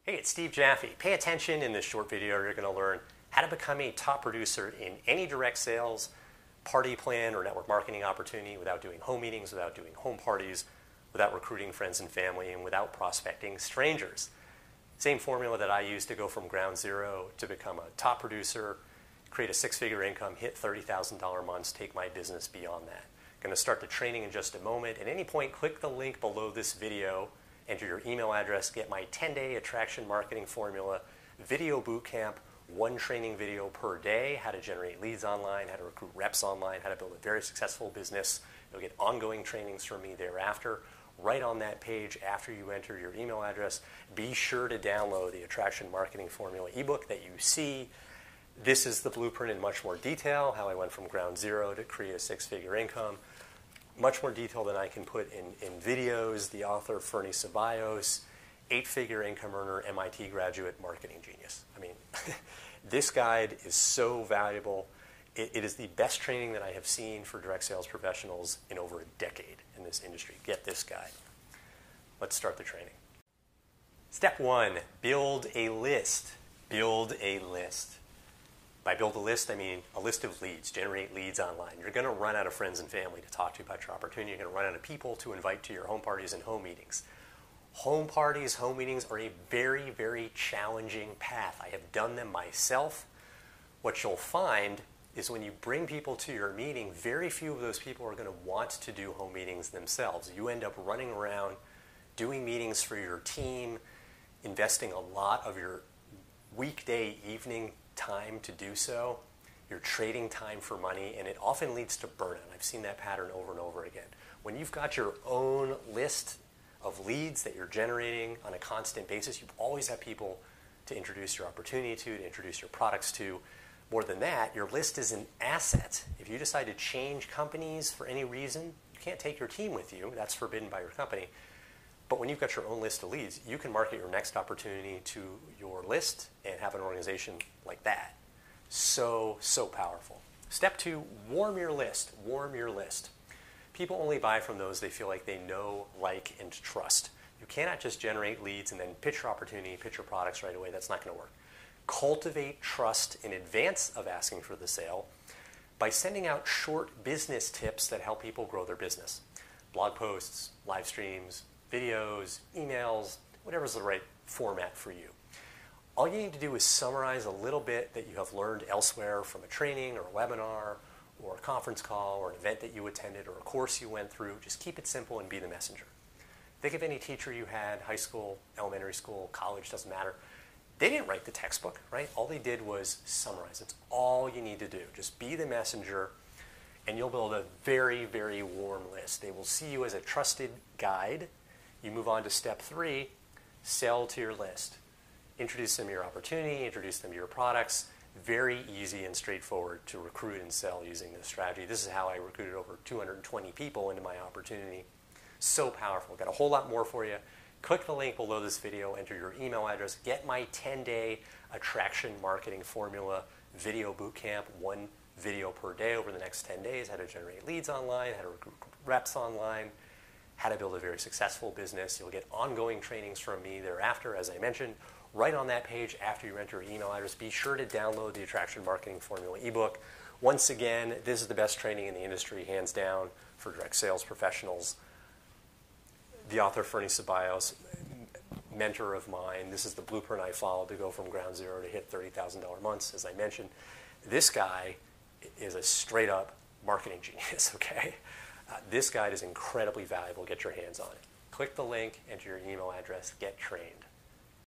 Hey, it's Steve Jaffe. Pay attention in this short video. You're going to learn how to become a top producer in any direct sales, party plan, or network marketing opportunity without doing home meetings, without doing home parties, without recruiting friends and family, and without prospecting strangers. Same formula that I used to go from ground zero to become a top producer, create a six-figure income, hit $30,000 months, take my business beyond that. I'm going to start the training in just a moment. At any point, click the link below this video, enter your email address, get my 10-day attraction marketing formula video bootcamp, one training video per day, how to generate leads online, how to recruit reps online, how to build a very successful business. You'll get ongoing trainings from me thereafter. Right on that page, after you enter your email address, be sure to download the attraction marketing formula ebook that you see. This is the blueprint in much more detail, how I went from ground zero to create a six-figure income. Much more detail than I can put in videos. The author, Fernie Ceballos, eight-figure income earner, MIT graduate, marketing genius. I mean, this guide is so valuable. It is the best training that I have seen for direct sales professionals in over a decade in this industry. Get this guide. Let's start the training. Step one, build a list. Build a list. By build a list, I mean a list of leads. Generate leads online. You're going to run out of friends and family to talk to about your opportunity. You're going to run out of people to invite to your home parties and home meetings. Home parties, home meetings are a very, very challenging path. I have done them myself. What you'll find is when you bring people to your meeting, very few of those people are going to want to do home meetings themselves. You end up running around doing meetings for your team, investing a lot of your weekday evening time to do so. You're trading time for money, and it often leads to burnout. I've seen that pattern over and over again. When you've got your own list of leads that you're generating on a constant basis, you always have people to introduce your opportunity to introduce your products to. More than that, your list is an asset. If you decide to change companies for any reason, you can't take your team with you. That's forbidden by your company. But when you've got your own list of leads, you can market your next opportunity to your list and have an organization like that. So, so powerful. Step two, warm your list. Warm your list. People only buy from those they feel like they know, like, and trust. You cannot just generate leads and then pitch your opportunity, pitch your products right away. That's not going to work. Cultivate trust in advance of asking for the sale by sending out short business tips that help people grow their business. Blog posts, live streams, videos, emails, whatever's the right format for you. All you need to do is summarize a little bit that you have learned elsewhere from a training or a webinar or a conference call or an event that you attended or a course you went through. Just keep it simple and be the messenger. Think of any teacher you had, high school, elementary school, college, doesn't matter. They didn't write the textbook, right? All they did was summarize. It's all you need to do. Just be the messenger, and you'll build a very, very warm list. They will see you as a trusted guide. You move on to step three, sell to your list. Introduce them to your opportunity, introduce them to your products. Very easy and straightforward to recruit and sell using this strategy. This is how I recruited over 220 people into my opportunity. So powerful. Got a whole lot more for you. Click the link below this video, enter your email address, get my 10-day attraction marketing formula video bootcamp, one video per day over the next 10 days, how to generate leads online, how to recruit reps online, how to build a very successful business. You'll get ongoing trainings from me thereafter, as I mentioned. Right on that page, after you enter your email address, be sure to download the Attraction Marketing Formula ebook. Once again, this is the best training in the industry, hands down, for direct sales professionals. The author, Fernie Ceballos, mentor of mine. This is the blueprint I followed to go from ground zero to hit $30,000 months, as I mentioned. This guy is a straight-up marketing genius, okay? This guide is incredibly valuable. Get your hands on it. Click the link, enter your email address, get trained.